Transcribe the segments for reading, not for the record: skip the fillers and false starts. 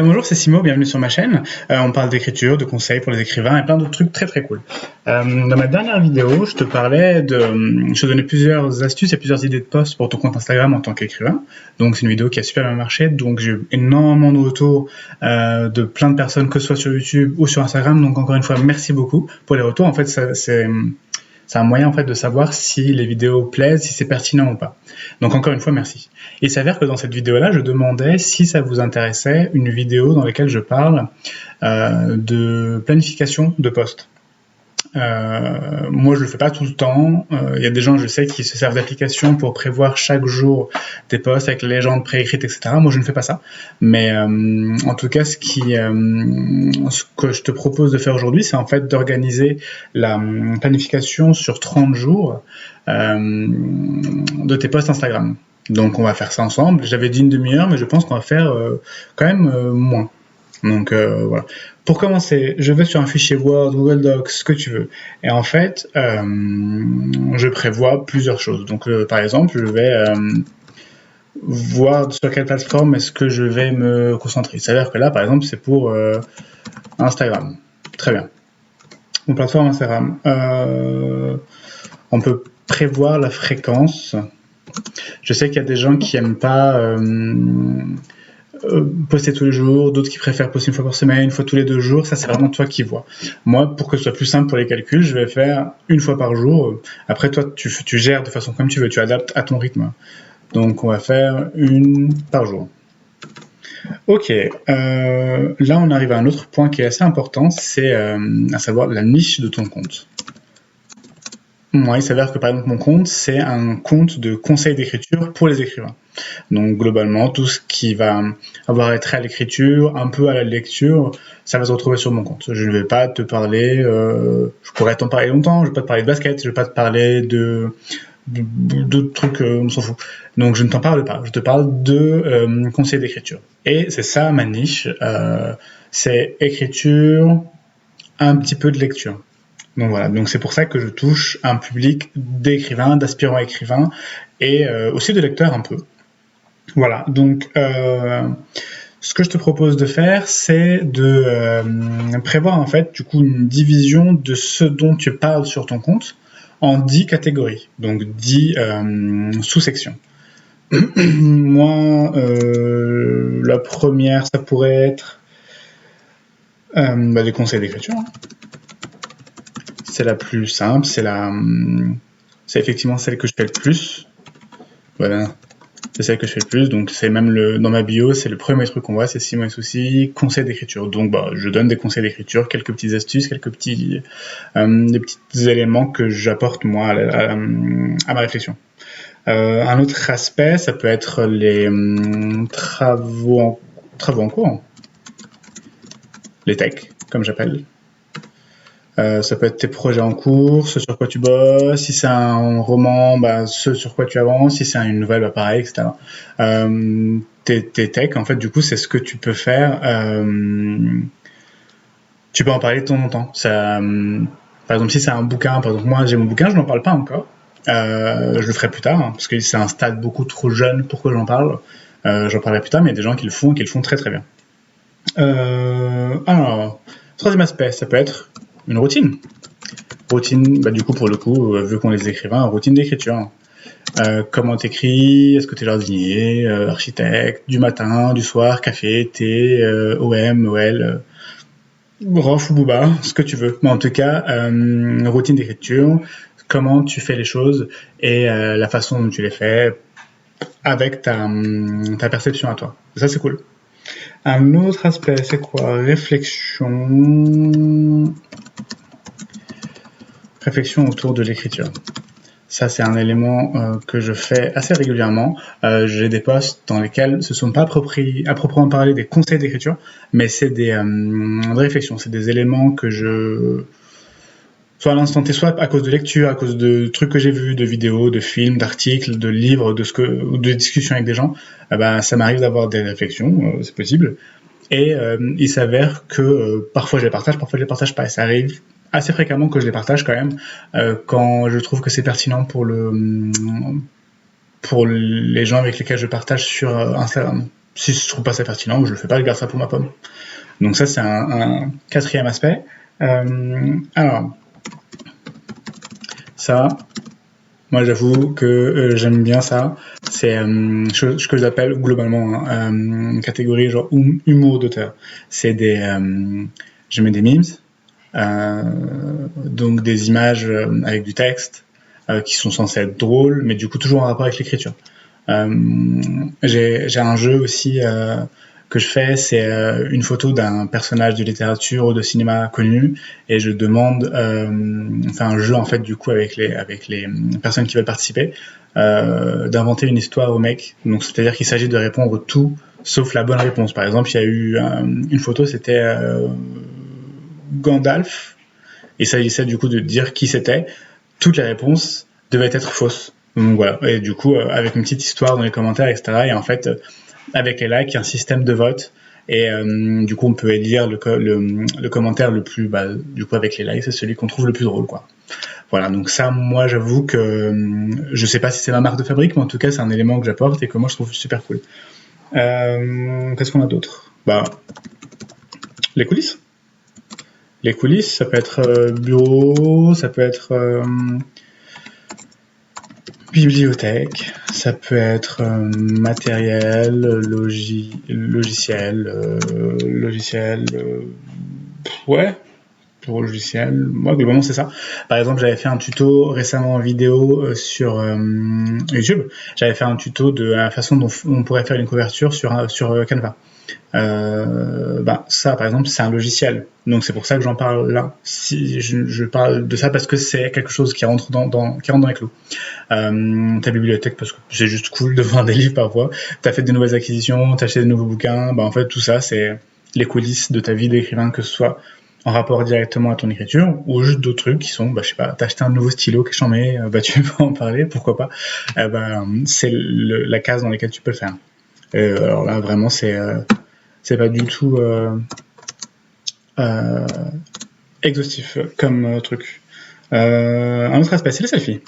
Bonjour, c'est Simo, bienvenue sur ma chaîne. On parle d'écriture, de conseils pour les écrivains et plein d'autres trucs très très cool. Dans ma dernière vidéo, je te donnais plusieurs astuces et plusieurs idées de posts pour ton compte Instagram en tant qu'écrivain. Donc c'est une vidéo qui a super bien marché, donc j'ai eu énormément de retours de plein de personnes, que ce soit sur YouTube ou sur Instagram. Donc encore une fois, merci beaucoup pour les retours. En fait, c'est un moyen en fait de savoir si les vidéos plaisent, si c'est pertinent ou pas. Donc encore une fois, merci. Il s'avère que dans cette vidéo-là, je demandais si ça vous intéressait une vidéo dans laquelle je parle de planification de posts. Moi, je le fais pas tout le temps. Il y a des gens, je sais, qui se servent d'applications pour prévoir chaque jour des posts avec les légendes préécrites, etc. Moi, je ne fais pas ça. Mais en tout cas, ce que je te propose de faire aujourd'hui, c'est en fait d'organiser la planification sur 30 jours de tes posts Instagram. Donc, on va faire ça ensemble. J'avais dit une demi-heure, mais je pense qu'on va faire quand même moins. Donc voilà. Pour commencer, je vais sur un fichier Word, Google Docs, ce que tu veux. Et en fait, je prévois plusieurs choses. Donc par exemple, je vais voir sur quelle plateforme est-ce que je vais me concentrer. C'est-à-dire que là, par exemple, c'est pour Instagram. Très bien. Mon plateforme Instagram. On peut prévoir la fréquence. Je sais qu'il y a des gens qui n'aiment pas poster tous les jours, d'autres qui préfèrent poster une fois par semaine, une fois tous les 2 jours. Ça, c'est vraiment toi qui vois. Moi, pour que ce soit plus simple pour les calculs, je vais faire une fois par jour. Après, toi, tu gères de façon comme tu veux, tu adaptes à ton rythme. Donc, on va faire une par jour. Ok, là, on arrive à un autre point qui est assez important, c'est à savoir la niche de ton compte. Moi, il s'avère que par exemple mon compte, c'est un compte de conseils d'écriture pour les écrivains. Donc globalement, tout ce qui va avoir trait à l'écriture, un peu à la lecture, ça va se retrouver sur mon compte. Je ne vais pas te parler, je pourrais t'en parler longtemps, je ne vais pas te parler de basket, je ne vais pas te parler d'autres trucs, on s'en fout. Donc je ne t'en parle pas, je te parle de conseils d'écriture. Et c'est ça ma niche, c'est écriture, un petit peu de lecture. Donc voilà, donc c'est pour ça que je touche un public d'écrivains, d'aspirants écrivains et aussi de lecteurs un peu. Voilà, donc ce que je te propose de faire, c'est de prévoir en fait du coup une division de ce dont tu parles sur ton compte en 10 catégories, donc 10 sous-sections. Moi, la première, ça pourrait être des conseils d'écriture. C'est la plus simple, c'est effectivement celle que je fais le plus. Voilà, c'est celle que je fais le plus. Donc c'est même dans ma bio, c'est le premier truc qu'on voit, c'est Simon et Souci, conseils d'écriture. Donc je donne des conseils d'écriture, quelques petites astuces, des petits éléments que j'apporte moi à ma réflexion. Un autre aspect, ça peut être les travaux en cours, les techs, comme j'appelle. Ça peut être tes projets en cours, ce sur quoi tu bosses, si c'est un roman, ce sur quoi tu avances, si c'est une nouvelle, pareil, etc. Tes techs, en fait, du coup, c'est ce que tu peux faire. Tu peux en parler de temps en temps. Par exemple, si c'est un bouquin, par exemple, moi j'ai mon bouquin, je n'en parle pas encore. Je le ferai plus tard, parce que c'est un stade beaucoup trop jeune pour que j'en parle. J'en parlerai plus tard, mais il y a des gens qui le font très très bien. Alors, troisième aspect, ça peut être une routine. Routine, du coup, pour le coup, vu qu'on est écrivains, routine d'écriture. Comment t'écris, est-ce que t'es jardinier, architecte, du matin, du soir, café, thé, OM, OL, Rof ou Booba, ce que tu veux. Mais en tout cas, routine d'écriture, comment tu fais les choses et la façon dont tu les fais avec ta perception à toi. Ça, c'est cool. Un autre aspect, c'est quoi? Réflexion autour de l'écriture. Ça, c'est un élément que je fais assez régulièrement. J'ai des posts dans lesquels ce ne sont pas à proprement parler des conseils d'écriture, mais c'est des réflexions, c'est des éléments que soit à l'instant T, soit à cause de lecture, à cause de trucs que j'ai vus, de vidéos, de films, d'articles, de livres, ou de discussions avec des gens, ça m'arrive d'avoir des réflexions, c'est possible. Et il s'avère que parfois je les partage, parfois je les partage pas. Et ça arrive assez fréquemment que je les partage quand même, quand je trouve que c'est pertinent pour les gens avec lesquels je partage sur Instagram. si je trouve pas ça pertinent, je le fais pas, je garde ça pour ma pomme. Donc ça, c'est un quatrième aspect. Alors, ça, moi j'avoue que j'aime bien ça. C'est ce que j'appelle globalement une catégorie genre humour d'auteur. C'est je mets des memes, donc des images avec du texte qui sont censées être drôles, mais du coup toujours en rapport avec l'écriture. J'ai un jeu aussi que je fais, c'est une photo d'un personnage de littérature ou de cinéma connu, et je demande, enfin un jeu en fait du coup avec les personnes qui veulent participer, d'inventer une histoire au mec. Donc c'est-à-dire qu'il s'agit de répondre tout sauf la bonne réponse. Par exemple, il y a eu une photo, c'était Gandalf. Il s'agissait du coup de dire qui c'était. Toutes les réponses devaient être fausses. Donc voilà. Et du coup, avec une petite histoire dans les commentaires, etc. Et en fait, avec les likes, il y a un système de vote. Et du coup, on peut élire le commentaire le plus, du coup, avec les likes, c'est celui qu'on trouve le plus drôle, quoi. Voilà. Donc ça, moi, j'avoue que je sais pas si c'est ma marque de fabrique, mais en tout cas, c'est un élément que j'apporte et que moi, je trouve super cool. Qu'est-ce qu'on a d'autre? Les coulisses. Les coulisses, ça peut être bureau, ça peut être bibliothèque, ça peut être matériel, logiciel, ouais, pour logiciel. Moi, globalement, c'est ça. Par exemple, j'avais fait un tuto récemment en vidéo sur YouTube. J'avais fait un tuto de la façon dont on pourrait faire une couverture sur Canva. Ça, par exemple, c'est un logiciel. Donc c'est pour ça que j'en parle là. Si je parle de ça parce que c'est quelque chose qui rentre qui rentre dans les clous. Ta bibliothèque parce que c'est juste cool de voir des livres parfois. T'as fait de nouvelles acquisitions, t'as acheté de nouveaux bouquins. En fait, tout ça, c'est les coulisses de ta vie d'écrivain, que ce soit en rapport directement à ton écriture ou juste d'autres trucs qui sont, je sais pas, t'as acheté un nouveau stylo qui est chambé, tu peux en parler, pourquoi pas. C'est la case dans laquelle tu peux le faire. Alors là, vraiment, c'est pas du tout exhaustif comme truc. Un autre aspect, c'est les selfies.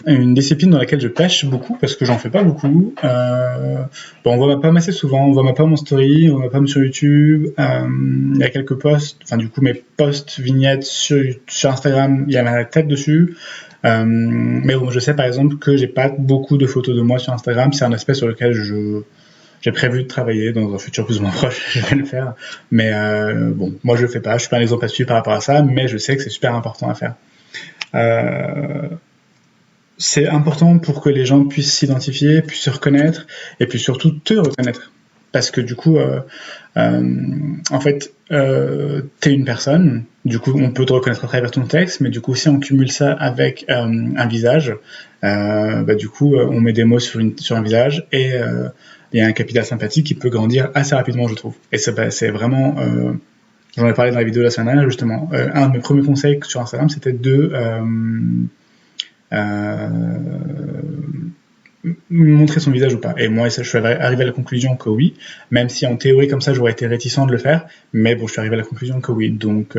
Une discipline dans laquelle je pêche beaucoup parce que j'en fais pas beaucoup. On voit ma pomme assez souvent, on voit ma pomme en story, on voit ma pomme sur YouTube. Il y a quelques posts, enfin du coup mes posts vignettes sur Instagram, il y a ma tête dessus. Mais bon, je sais par exemple que j'ai pas beaucoup de photos de moi sur Instagram. C'est un aspect sur lequel j'ai prévu de travailler dans un futur plus ou moins proche, je vais le faire. Mais moi je le fais pas, je suis pas un exemple là-dessus par rapport à ça, mais je sais que c'est super important à faire. C'est important pour que les gens puissent s'identifier, puissent se reconnaître, et puis surtout te reconnaître. Parce que du coup, en fait, t'es une personne, du coup on peut te reconnaître à travers ton texte, mais du coup si on cumule ça avec un visage, du coup on met des mots sur un visage, et il y a un capital sympathique qui peut grandir assez rapidement, je trouve. Et c'est vraiment... j'en ai parlé dans la vidéo de la semaine dernière, justement. Un de mes premiers conseils sur Instagram, c'était de montrer son visage ou pas. Et moi, je suis arrivé à la conclusion que oui, même si en théorie comme ça, j'aurais été réticent de le faire, mais bon, je suis arrivé à la conclusion que oui. Donc,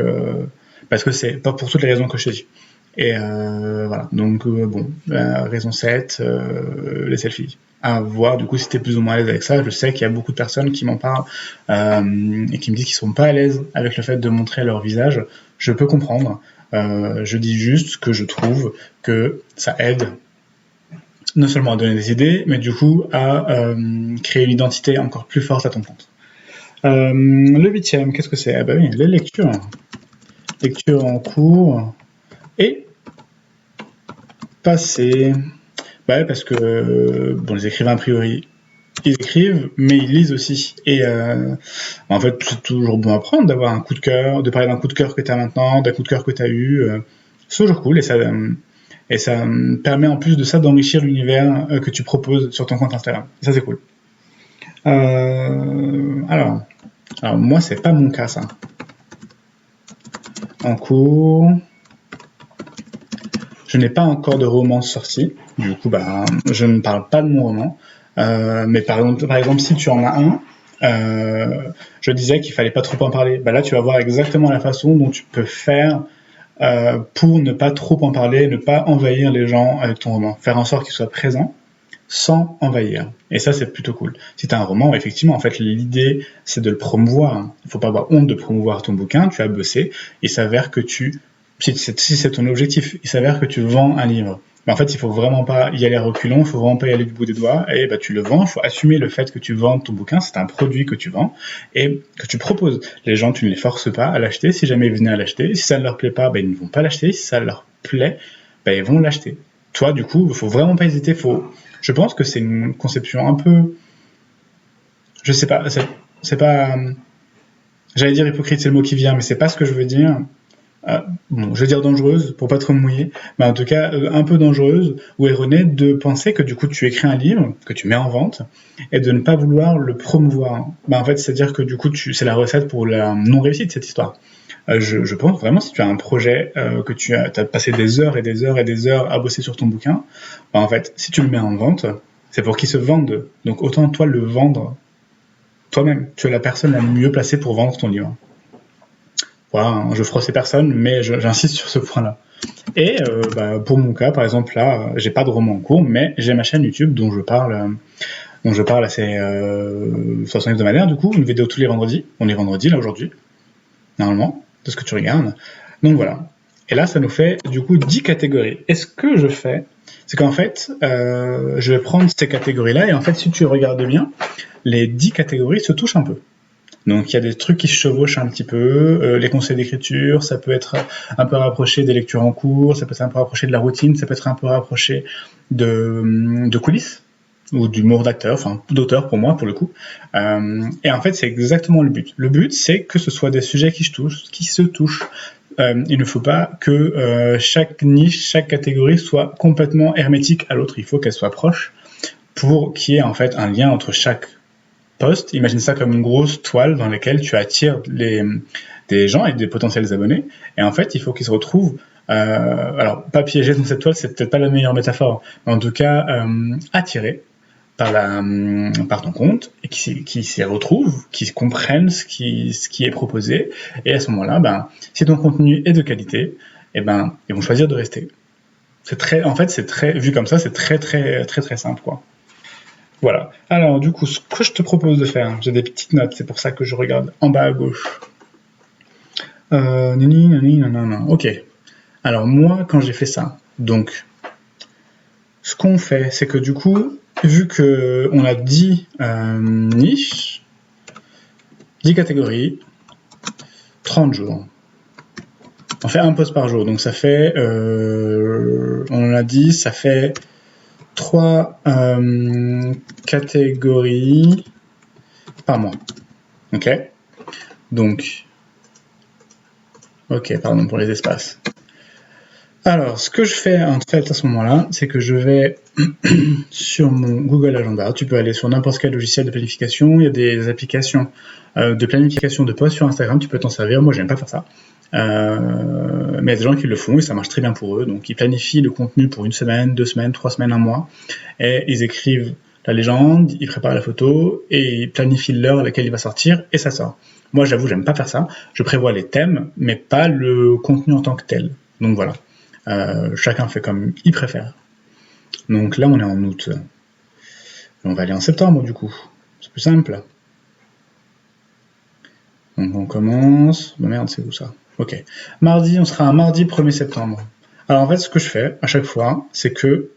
parce que c'est pas pour toutes les raisons que je t'ai dit. Et voilà, donc raison 7, les selfies. À voir du coup si t'es plus ou moins à l'aise avec ça. Je sais qu'il y a beaucoup de personnes qui m'en parlent et qui me disent qu'ils sont pas à l'aise avec le fait de montrer leur visage. Je peux comprendre. Je dis juste que je trouve que ça aide non seulement à donner des idées, mais du coup à créer une identité encore plus forte à ton compte. Le 8e, qu'est-ce que c'est? Oui, les lectures. Lecture en cours. Et passer. Parce que les écrivains a priori ils écrivent, mais ils lisent aussi. Et en fait, c'est toujours bon à prendre d'avoir un coup de cœur, de parler d'un coup de cœur que tu as maintenant, d'un coup de cœur que tu as eu. C'est toujours cool et ça permet en plus de ça d'enrichir l'univers que tu proposes sur ton compte Instagram. Et ça c'est cool. Alors moi c'est pas mon cas ça. En cours. Je n'ai pas encore de romance sortie, du coup je ne parle pas de mon roman, mais par exemple si tu en as un, je disais qu'il fallait pas trop en parler. Là tu vas voir exactement la façon dont tu peux faire pour ne pas trop en parler, ne pas envahir les gens avec ton roman, faire en sorte qu'il soit présent sans envahir. Et ça, c'est plutôt cool. Si tu as un roman, effectivement, en fait, l'idée, c'est de le promouvoir. Il ne faut pas avoir honte de promouvoir ton bouquin, tu as bossé, il s'avère que si c'est ton objectif, il s'avère que tu vends un livre. Mais en fait, il faut vraiment pas y aller à reculons, il faut vraiment pas y aller du bout des doigts, et bah, tu le vends, il faut assumer le fait que tu vends ton bouquin, c'est un produit que tu vends, et que tu proposes. Les gens, tu ne les forces pas à l'acheter, si jamais ils venaient à l'acheter, si ça ne leur plaît pas, bah, ils ne vont pas l'acheter, si ça leur plaît, bah, ils vont l'acheter. Toi, du coup, il faut vraiment pas hésiter, je pense que c'est une conception un peu, je sais pas, c'est pas, j'allais dire hypocrite, c'est le mot qui vient, mais c'est pas ce que je veux dire. Bon, je veux dire dangereuse, pour pas trop me mouiller, mais en tout cas un peu dangereuse ou erronée de penser que du coup tu écris un livre, que tu mets en vente, et de ne pas vouloir le promouvoir. En fait, c'est-à-dire que du coup c'est la recette pour la non-réussite, cette histoire. Je pense vraiment, si tu as un projet, que tu as passé des heures et des heures et des heures à bosser sur ton bouquin, en fait, si tu le mets en vente, c'est pour qu'il se vende. Donc autant toi le vendre toi-même. Tu es la personne la mieux placée pour vendre ton livre. Voilà, je froissais personne, mais j'insiste sur ce point-là. Et pour mon cas, par exemple, là, j'ai pas de roman en cours, mais j'ai ma chaîne YouTube dont je parle assez de façon hebdomadaire, du coup, une vidéo tous les vendredis. On est vendredi, là, aujourd'hui, normalement, de ce que tu regardes. Donc voilà. Et là, ça nous fait, du coup, 10 catégories. Et ce que je fais, c'est qu'en fait, je vais prendre ces catégories-là, et en fait, si tu regardes bien, les 10 catégories se touchent un peu. Donc il y a des trucs qui se chevauchent un petit peu, les conseils d'écriture, ça peut être un peu rapproché des lectures en cours, ça peut être un peu rapproché de la routine, ça peut être un peu rapproché de coulisses, ou d'humour d'acteur, enfin d'auteur pour moi pour le coup. Et en fait c'est exactement le but. Le but c'est que ce soit des sujets qui se touchent. Il ne faut pas que chaque niche, chaque catégorie soit complètement hermétique à l'autre, il faut qu'elle soit proche pour qu'il y ait en fait un lien entre chaque post. Imagine ça comme une grosse toile dans laquelle tu attires des gens et des potentiels abonnés. Et en fait, il faut qu'ils se retrouvent. Alors, pas piégés dans cette toile, c'est peut-être pas la meilleure métaphore, mais en tout cas, attirés par ton compte et qui s'y retrouvent, qui comprennent ce qui est proposé. Et à ce moment-là, si ton contenu est de qualité, ils vont choisir de rester. Vu comme ça, c'est très, très, très, très simple, quoi. Voilà. Alors, du coup, ce que je te propose de faire, j'ai des petites notes, c'est pour ça que je regarde en bas à gauche. Non. Ok. Alors, moi, quand j'ai fait ça, donc, ce qu'on fait, c'est que du coup, vu qu'on a 10 niches, 10 catégories, 30 jours. On fait un post par jour, donc ça fait, on l'a dit, ça fait 3 catégories par mois. Ok. Donc, ok, pardon pour les espaces. Alors, ce que je fais en fait à ce moment-là, c'est que je vais sur mon Google Agenda. Tu peux aller sur n'importe quel logiciel de planification. Il y a des applications de planification de posts sur Instagram. Tu peux t'en servir. Moi, j'aime pas faire ça. Mais il y a des gens qui le font et ça marche très bien pour eux. Donc, ils planifient le contenu pour 1 semaine, 2 semaines, 3 semaines, 1 mois. Et ils écrivent la légende, ils préparent la photo et ils planifient l'heure à laquelle il va sortir et ça sort. Moi, j'avoue, j'aime pas faire ça. Je prévois les thèmes, mais pas le contenu en tant que tel. Donc voilà. Chacun fait comme il préfère. Donc là, on est en août. On va aller en septembre, du coup. C'est plus simple. Donc on commence... merde, c'est où ça? Ok. Mardi, on sera un mardi 1er septembre. Alors en fait, ce que je fais à chaque fois, c'est que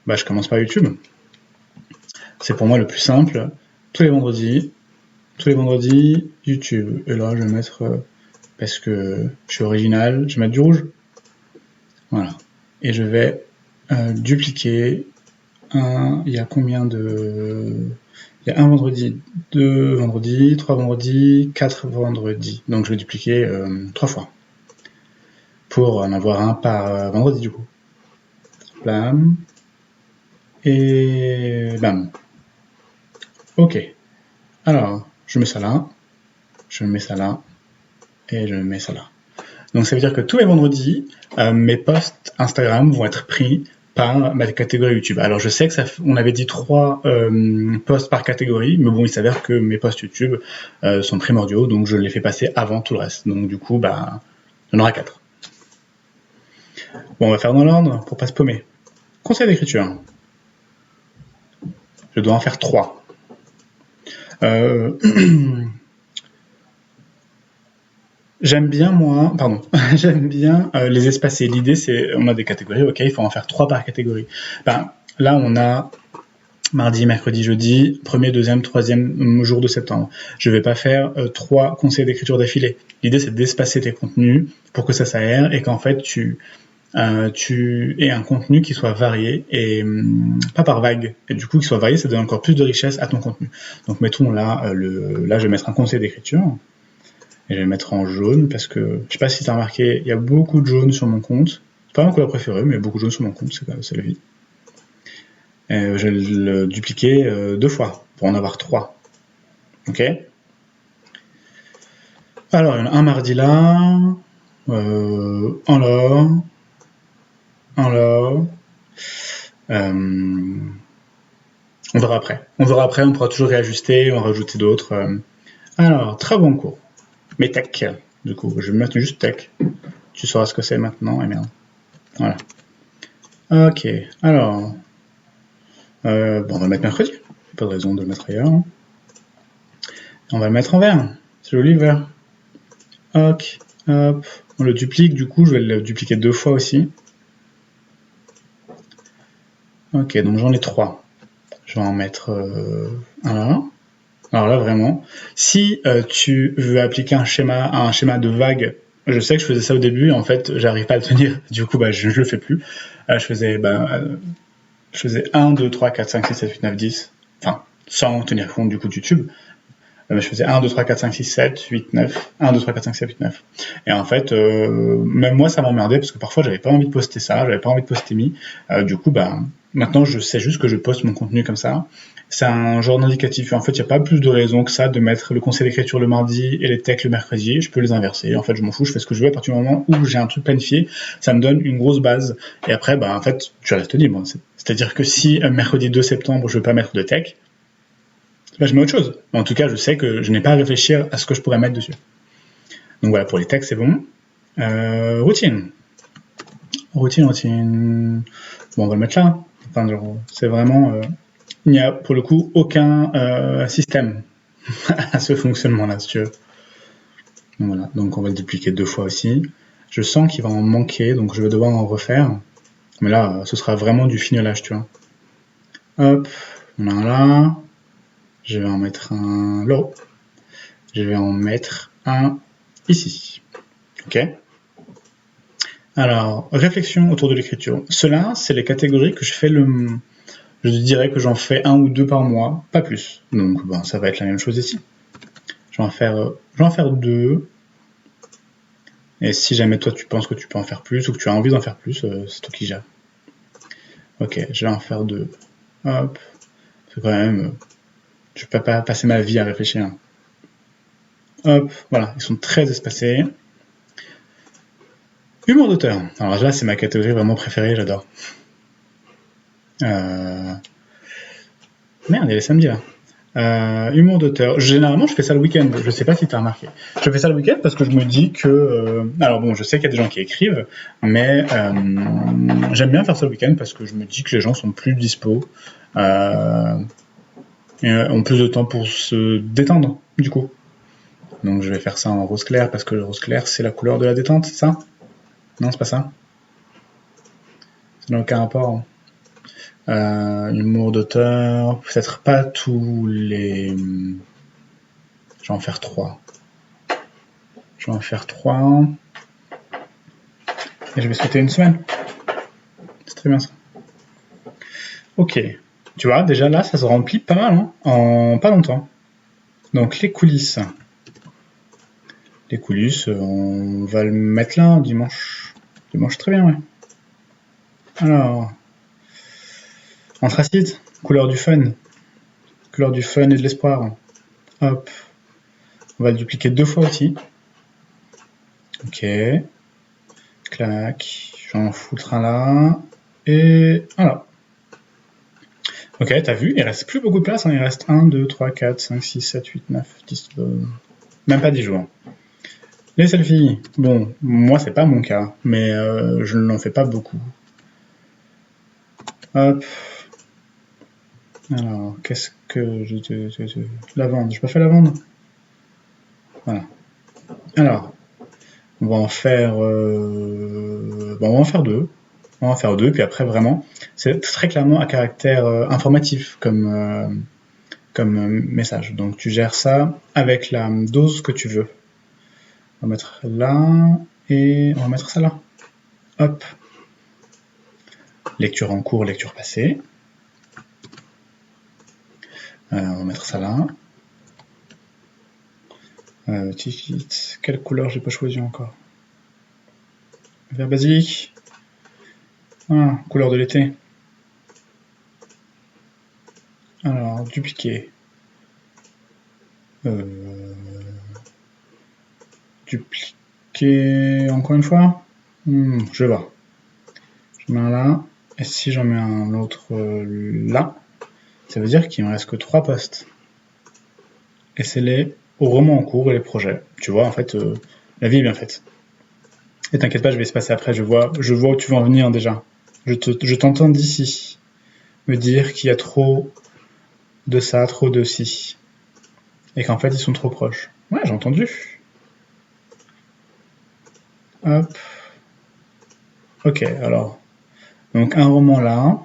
je commence par YouTube. C'est pour moi le plus simple. Tous les vendredis, YouTube. Et là, je vais mettre... parce que je suis original, je vais mettre du rouge. Voilà. Et je vais dupliquer il y a combien de... Il y a un vendredi, 2 vendredis, 3 vendredis, 4 vendredis. Donc je vais dupliquer 3 fois. Pour en avoir un par vendredi du coup. Blam. Et bam. Ok. Alors, je mets ça là. Je mets ça là. Et je mets ça là. Donc ça veut dire que tous les vendredis, mes posts Instagram vont être pris par ma catégorie YouTube. Alors je sais que on avait dit 3 posts par catégorie, mais bon, il s'avère que mes posts YouTube sont primordiaux, donc je les fais passer avant tout le reste. Donc du coup, il y en aura 4. Bon, on va faire dans l'ordre pour pas se paumer. Conseil d'écriture. je dois en faire 3. J'aime bien, moi, pardon, j'aime bien les espacer. L'idée, c'est, on a des catégories, ok, il faut en faire 3 par catégorie. Ben, là, on a mardi, mercredi, jeudi, premier, deuxième, troisième jour de septembre. Je ne vais pas faire 3 conseils d'écriture d'affilée. L'idée, c'est d'espacer tes contenus pour que ça s'aère et qu'en fait, tu aies un contenu qui soit varié et pas par vague. Et du coup, qui soit varié, ça donne encore plus de richesse à ton contenu. Donc, mettons là, là, je vais mettre un conseil d'écriture. Et je vais le mettre en jaune parce que, je sais pas si tu as remarqué, il y a beaucoup de jaune sur mon compte. C'est pas ma couleur préférée, mais il y a beaucoup de jaune sur mon compte, c'est la vie. Et je vais le dupliquer 2 fois pour en avoir 3. Ok. Alors, il y en a un mardi là, un là, un là. On verra après. On pourra toujours réajuster, en rajouter d'autres. Alors, très bon cours. Mais tech, du coup, je vais mettre juste tech. Tu sauras ce que c'est maintenant, et merde. Voilà. Ok, alors. Bon, on va le mettre mercredi. Pas de raison de le mettre ailleurs. On va le mettre en vert. C'est joli le vert. Ok, hop. On le duplique, du coup, je vais le dupliquer 2 fois aussi. Ok, donc j'en ai 3. Je vais en mettre un là. Alors là, vraiment, si tu veux appliquer un schéma de vague, je sais que je faisais ça au début, en fait, j'arrive pas à le tenir, du coup, je le fais plus. Je faisais 1, 2, 3, 4, 5, 6, 7, 8, 9, 10, enfin, sans tenir compte du coup de YouTube. Je faisais 1, 2, 3, 4, 5, 6, 7, 8, 9, 1, 2, 3, 4, 5, 7, 8, 9. Et en fait, même moi, ça m'emmerdait parce que parfois, j'avais pas envie de poster ça, j'avais pas envie de poster mi. Du coup, maintenant, je sais juste que je poste mon contenu comme ça. C'est un genre d'indicatif. En fait, il n'y a pas plus de raison que ça de mettre le conseil d'écriture le mardi et les textes le mercredi. Je peux les inverser. En fait, je m'en fous, je fais ce que je veux à partir du moment où j'ai un truc planifié. Ça me donne une grosse base. Et après, en fait, tu restes libre. C'est-à-dire que si mercredi 2 septembre, je veux pas mettre de tech, je mets autre chose. En tout cas, je sais que je n'ai pas à réfléchir à ce que je pourrais mettre dessus. Donc voilà, pour les textes, c'est bon. Routine. Routine. Bon, on va le mettre là. Enfin, c'est vraiment... il n'y a pour le coup aucun système à ce fonctionnement-là, si tu veux. Donc, voilà, donc on va le dupliquer 2 fois aussi. Je sens qu'il va en manquer, donc je vais devoir en refaire. Mais là, ce sera vraiment du fignolage, tu vois. Hop, on a un là. Je vais en mettre un là. Je vais en mettre un ici. Ok. Alors, réflexion autour de l'écriture. Cela, c'est les catégories que je fais je dirais que j'en fais 1 ou 2 par mois, pas plus. Donc, ça va être la même chose ici. Je vais en faire 2. Et si jamais toi tu penses que tu peux en faire plus ou que tu as envie d'en faire plus, c'est toi qui gères. Ok, je vais en faire 2. Hop. C'est quand même... je ne peux pas passer ma vie à réfléchir. Hop, voilà, ils sont très espacés. Humour d'auteur. Alors là, c'est ma catégorie vraiment préférée, j'adore. Merde, il est samedi là. Humour d'auteur. Généralement, je fais ça le week-end. Je sais pas si tu as remarqué. Je fais ça le week-end parce que je me dis que... alors bon, je sais qu'il y a des gens qui écrivent, mais j'aime bien faire ça le week-end parce que je me dis que les gens sont plus dispo et ont plus de temps pour se détendre, du coup. Donc je vais faire ça en rose clair parce que le rose clair, c'est la couleur de la détente, c'est ça? Non, c'est pas ça. Ça n'a aucun rapport. Humour d'auteur, peut-être pas tous les... Je vais en faire 3. Je vais en faire 3. Et je vais sauter une semaine. C'est très bien ça. Ok. Tu vois, déjà là, ça se remplit pas mal, hein, en pas longtemps. Donc les coulisses. Les coulisses, on va le mettre là, dimanche. Dimanche, très bien, ouais. Alors... Anthracite, couleur du fun. Couleur du fun et de l'espoir. Hop. On va le dupliquer 2 fois aussi. Ok. Clac. Je vais en foutre un là. Et voilà. Ok, t'as vu, il reste plus beaucoup de place. Hein. Il reste 1, 2, 3, 4, 5, 6, 7, 8, 9, 10... même pas 10 jours. Les selfies. Bon, moi, c'est pas mon cas. Mais je n'en fais pas beaucoup. Hop. Alors, qu'est-ce que lavande, j'ai pas fait lavande. Voilà. Alors, on va en faire, bon, on va en faire deux. On va en faire deux, puis après vraiment, c'est très clairement à caractère informatif comme message. Donc tu gères ça avec la dose que tu veux. On va mettre là et on va mettre ça là. Hop. Lecture en cours, lecture passée. On va mettre ça là. Quelle couleur j'ai pas choisi encore? Vert basilic. Ah, couleur de l'été. Alors, dupliquer. Dupliquer encore une fois. Je vois. Je mets un là. Et si j'en mets un autre là, ça veut dire qu'il me reste que 3 postes. Et c'est les romans en cours et les projets. Tu vois, en fait, la vie est bien faite. Et t'inquiète pas, je vais se passer après. Je vois où tu veux en venir déjà. Je t'entends d'ici me dire qu'il y a trop de ça, trop de ci. Et qu'en fait, ils sont trop proches. Ouais, j'ai entendu. Hop. Ok, alors. Donc, un roman là.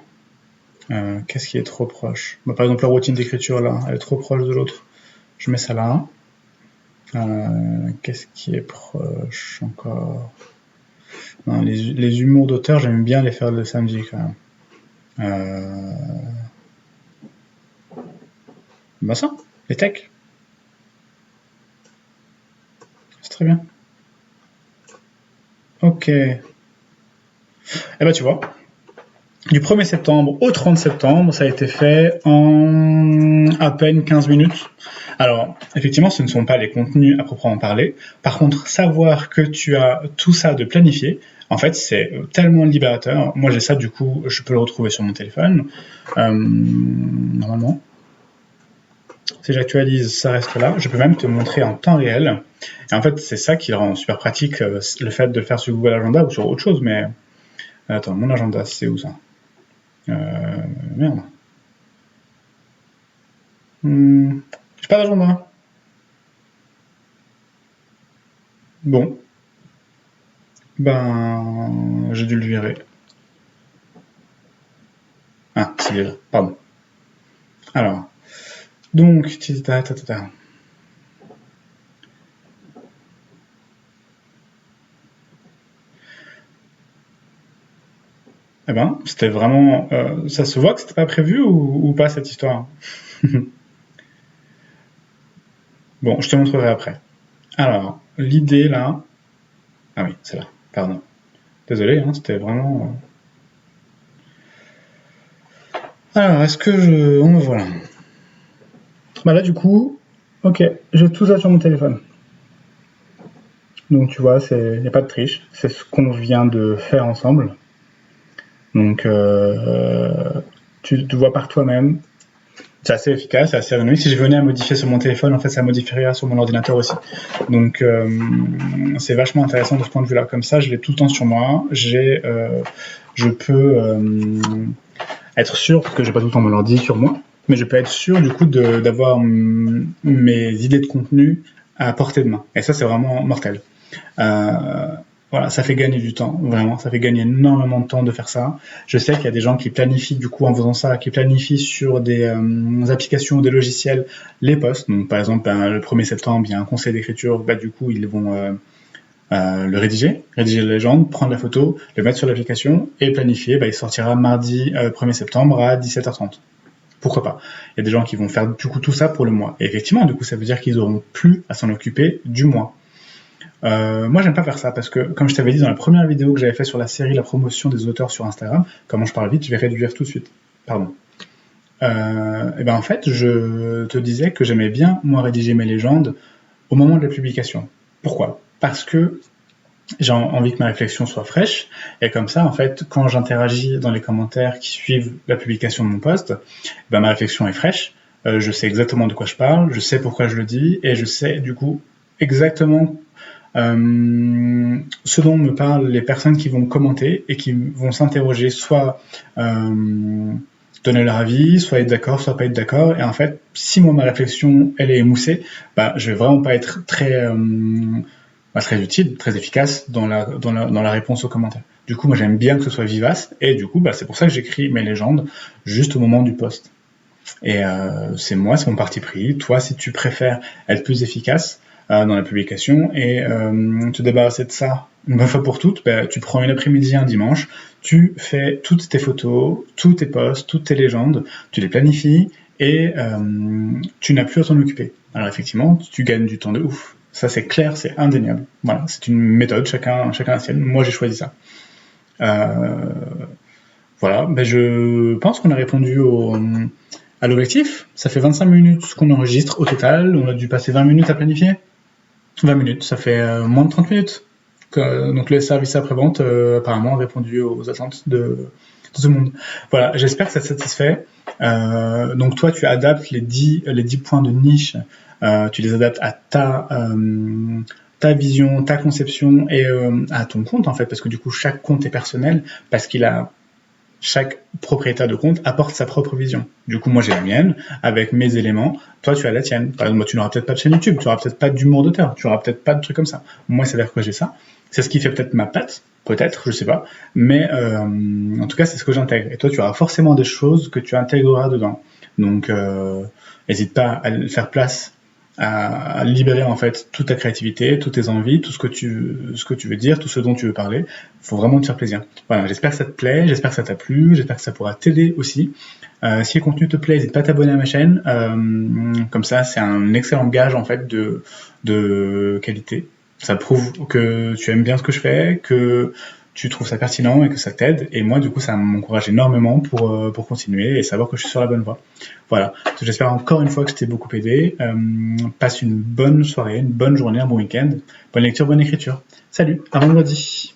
Qu'est-ce qui est trop proche? Bah, par exemple, la routine d'écriture là, elle est trop proche de l'autre. Je mets ça là. Qu'est-ce qui est proche encore? Non, les humours d'auteur, j'aime bien les faire le samedi quand même. Bah ça, les techs. C'est très bien. Ok. Eh ben tu vois, du 1er septembre au 30 septembre, ça a été fait en à peine 15 minutes. Alors, effectivement, ce ne sont pas les contenus à proprement parler. Par contre, savoir que tu as tout ça de planifié, en fait, c'est tellement libérateur. Moi, j'ai ça, du coup, je peux le retrouver sur mon téléphone. Normalement. Si j'actualise, ça reste là. Je peux même te montrer en temps réel. Et en fait, c'est ça qui rend super pratique le fait de le faire sur Google Agenda ou sur autre chose. Mais attends, mon agenda, c'est où ça? Merde. J'ai pas d'agenda. Bon, ben, j'ai dû le virer. Ah, c'est là. Pardon. Alors, donc, eh ben, c'était vraiment. Ça se voit que c'était pas prévu ou pas cette histoire? Bon, je te montrerai après. Alors, l'idée là. Ah oui, c'est là. Pardon. Désolé, hein, c'était vraiment. Alors, est-ce que je. Oh, voilà. Bah là, du coup, ok, j'ai tout ça sur mon téléphone. Donc, tu vois, il n'y a pas de triche. C'est ce qu'on vient de faire ensemble. Donc, tu te vois par toi-même. C'est assez efficace, c'est assez ergonomique. Si je venais à modifier sur mon téléphone, en fait, ça modifierait sur mon ordinateur aussi. Donc, c'est vachement intéressant de ce point de vue-là. Comme ça, je l'ai tout le temps sur moi. Je peux être sûr, parce que j'ai pas tout le temps mon ordi sur moi, mais je peux être sûr du coup d'avoir mes idées de contenu à portée de main. Et ça, c'est vraiment mortel. Voilà, ça fait gagner du temps, vraiment, ça fait gagner énormément de temps de faire ça. Je sais qu'il y a des gens qui planifient du coup en faisant ça, qui planifient sur des applications ou des logiciels les posts. Donc par exemple, le 1er septembre, il y a un conseil d'écriture, bah, du coup ils vont le rédiger la légende, prendre la photo, le mettre sur l'application et planifier, bah, il sortira mardi 1er septembre à 17h30. Pourquoi pas? Il y a des gens qui vont faire du coup tout ça pour le mois. Et effectivement, du coup, ça veut dire qu'ils auront plus à s'en occuper du mois. Moi, j'aime pas faire ça parce que, comme je t'avais dit dans la première vidéo que j'avais fait sur la série La promotion des auteurs sur Instagram, comment je parle vite, je vais réduire tout de suite. Pardon. Et ben en fait, je te disais que j'aimais bien, moi, rédiger mes légendes au moment de la publication. Pourquoi? Parce que j'ai envie que ma réflexion soit fraîche, et comme ça, en fait, quand j'interagis dans les commentaires qui suivent la publication de mon post, ben ma réflexion est fraîche, je sais exactement de quoi je parle, je sais pourquoi je le dis, et je sais du coup exactement ce dont me parlent les personnes qui vont commenter et qui vont s'interroger soit donner leur avis, soit être d'accord, soit pas être d'accord. Et en fait, si moi, ma réflexion, elle est émoussée, je vais vraiment pas être très utile, très efficace dans la réponse aux commentaires. Du coup, moi, j'aime bien que ce soit vivace. Et du coup, c'est pour ça que j'écris mes légendes juste au moment du post. Et c'est mon parti pris. Toi, si tu préfères être plus efficace dans la publication et te débarrasser de ça une bonne fois pour toutes, tu prends une après-midi un dimanche, tu fais toutes tes photos, tous tes posts, toutes tes légendes, tu les planifies et tu n'as plus à t'en occuper. Alors effectivement, tu gagnes du temps de ouf. Ça c'est clair, c'est indéniable. Voilà, c'est une méthode, chacun la sienne. Moi j'ai choisi ça. Euh, voilà, je pense qu'on a répondu à l'objectif. Ça fait 25 minutes qu'on enregistre au total. On a dû passer 20 minutes à planifier. 20 minutes, ça fait moins de 30 minutes. Donc le service après-vente apparemment a répondu aux attentes de tout le monde. Voilà, j'espère que ça te satisfait. Donc toi, tu adaptes les 10 points de niche, tu les adaptes à ta vision, ta conception et à ton compte en fait, parce que du coup chaque compte est personnel, parce chaque propriétaire de compte apporte sa propre vision. Du coup, moi, j'ai la mienne, avec mes éléments. Toi, tu as la tienne. Par exemple, moi, tu n'auras peut-être pas de chaîne YouTube, tu n'auras peut-être pas d'humour d'auteur, tu n'auras peut-être pas de trucs comme ça. Moi, c'est vers quoi j'ai ça. C'est ce qui fait peut-être ma patte, peut-être, je sais pas. Mais en tout cas, c'est ce que j'intègre. Et toi, tu auras forcément des choses que tu intégreras dedans. Donc, n'hésite pas à faire place à libérer en fait toute ta créativité, toutes tes envies, tout ce que tu veux dire, tout ce dont tu veux parler. Il faut vraiment te faire plaisir. Voilà, j'espère que ça te plaît, j'espère que ça t'a plu, j'espère que ça pourra t'aider aussi. Si le contenu te plaît, n'hésite pas à t'abonner à ma chaîne. Comme ça, c'est un excellent gage en fait de qualité. Ça prouve que tu aimes bien ce que je fais, que tu trouves ça pertinent et que ça t'aide. Et moi, du coup, ça m'encourage énormément pour continuer et savoir que je suis sur la bonne voie. Voilà. J'espère encore une fois que je t'ai beaucoup aidé. Passe une bonne soirée, une bonne journée, un bon week-end. Bonne lecture, bonne écriture. Salut, à vendredi.